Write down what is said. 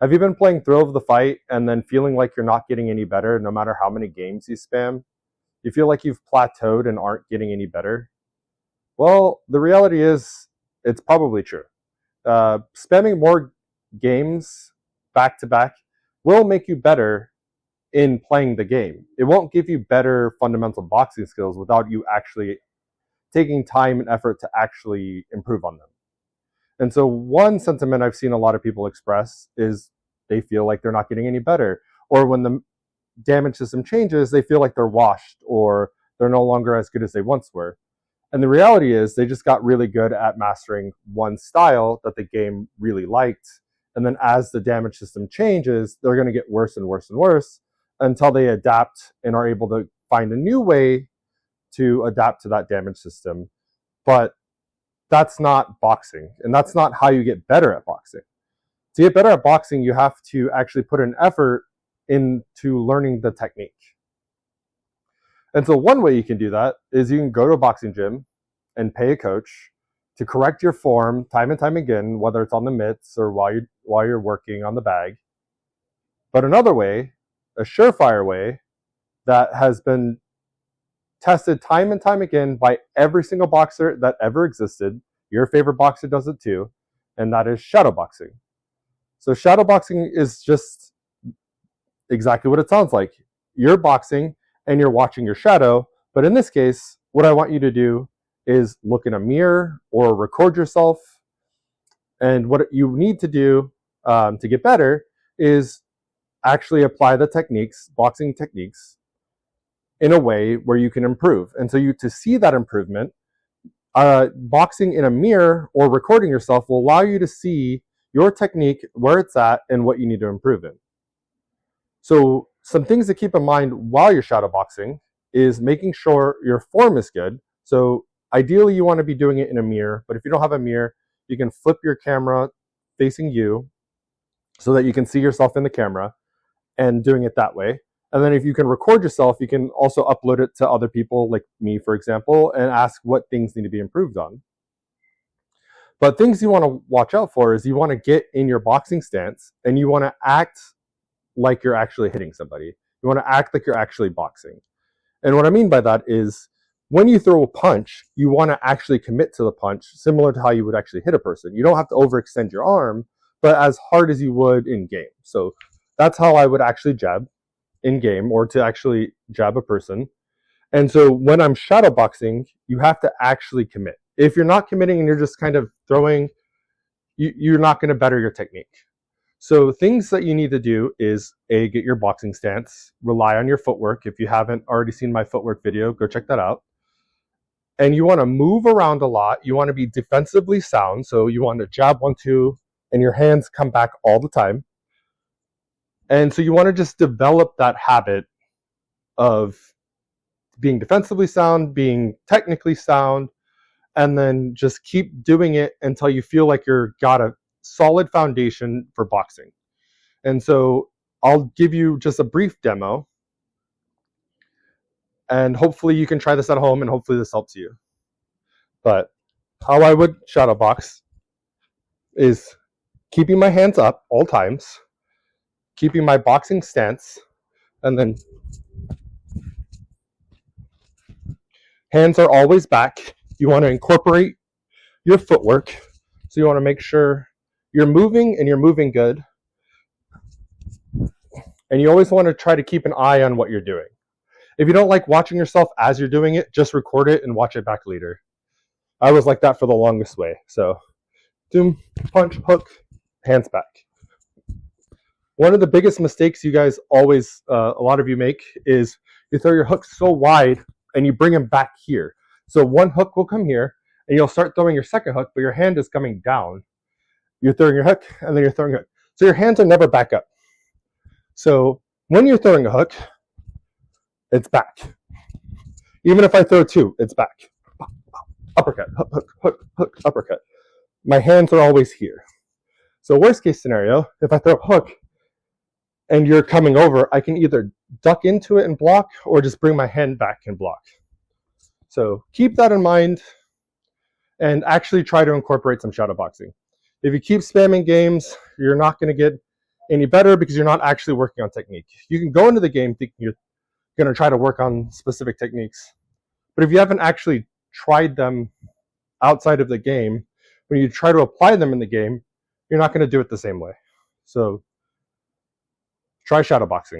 Have you been playing Thrill of the Fight and then feeling like you're not getting any better no matter how many games you spam? You feel like you've plateaued and aren't getting any better? Well, the reality is it's probably true. Spamming more games back to back will make you better in playing the game. It won't give you better fundamental boxing skills without you actually taking time and effort to actually improve on them. And so one sentiment I've seen a lot of people express is they feel like they're not getting any better. Or when the damage system changes, they feel like they're washed or they're no longer as good as they once were. And the reality is they just got really good at mastering one style that the game really liked. And then as the damage system changes, they're going to get worse and worse and worse until they adapt and are able to find a new way to adapt to that damage system. But that's not boxing, and that's not how you get better at boxing. To get better at boxing, you have to actually put an effort into learning the technique. And so one way you can do that is you can go to a boxing gym and pay a coach to correct your form time and time again, whether it's on the mitts or while you're working on the bag. But another way, a surefire way that has been tested time and time again by every single boxer that ever existed. Your favorite boxer does it too, and that is shadow boxing. So shadow boxing is just exactly what it sounds like. You're boxing and you're watching your shadow, but in this case, what I want you to do is look in a mirror or record yourself. And what you need to do to get better is actually apply the techniques, boxing techniques, in a way where you can improve. And so to see that improvement, boxing in a mirror or recording yourself will allow you to see your technique, where it's at, and what you need to improve in. So some things to keep in mind while you're shadow boxing is making sure your form is good. So ideally you want to be doing it in a mirror, but if you don't have a mirror, you can flip your camera facing you so that you can see yourself in the camera and doing it that way. And then if you can record yourself, you can also upload it to other people, like me, for example, and ask what things need to be improved on. But things you want to watch out for is you want to get in your boxing stance and you want to act like you're actually hitting somebody. You want to act like you're actually boxing. And what I mean by that is when you throw a punch, you want to actually commit to the punch, similar to how you would actually hit a person. You don't have to overextend your arm, but as hard as you would in game. So that's how I would actually jab in game, or to actually jab a person. And so when I'm shadow boxing, you have to actually commit. If you're not committing and you're just kind of throwing, you're not going to better your technique. So things that you need to do is get your boxing stance, rely on your footwork. If you haven't already seen my footwork video, go check that out. And you want to move around a lot. You want to be defensively sound. So you want to jab 1-2 and your hands come back all the time. And so you want to just develop that habit of being defensively sound, being technically sound, and then just keep doing it until you feel like you've got a solid foundation for boxing. And so I'll give you just a brief demo, and hopefully you can try this at home, and hopefully this helps you. But how I would shadow box is keeping my hands up all times, keeping my boxing stance, and then hands are always back. You want to incorporate your footwork. So you want to make sure you're moving and you're moving good. And you always want to try to keep an eye on what you're doing. If you don't like watching yourself as you're doing it, just record it and watch it back later. I was like that for the longest way. So, doom, punch, hook, hands back. One of the biggest mistakes you guys always, a lot of you make, is you throw your hook so wide and you bring them back here. So one hook will come here and you'll start throwing your second hook, but your hand is coming down. You're throwing your hook and then you're throwing a hook. So your hands are never back up. So when you're throwing a hook, it's back. Even if I throw two, it's back. Uppercut, hook, hook, hook, uppercut. My hands are always here. So worst case scenario, if I throw a hook and you're coming over, I can either duck into it and block or just bring my hand back and block. So keep that in mind and actually try to incorporate some shadow boxing. If you keep spamming games, you're not going to get any better because you're not actually working on technique. You can go into the game thinking you're going to try to work on specific techniques, but if you haven't actually tried them outside of the game, when you try to apply them in the game, you're not going to do it the same way. So try shadowboxing.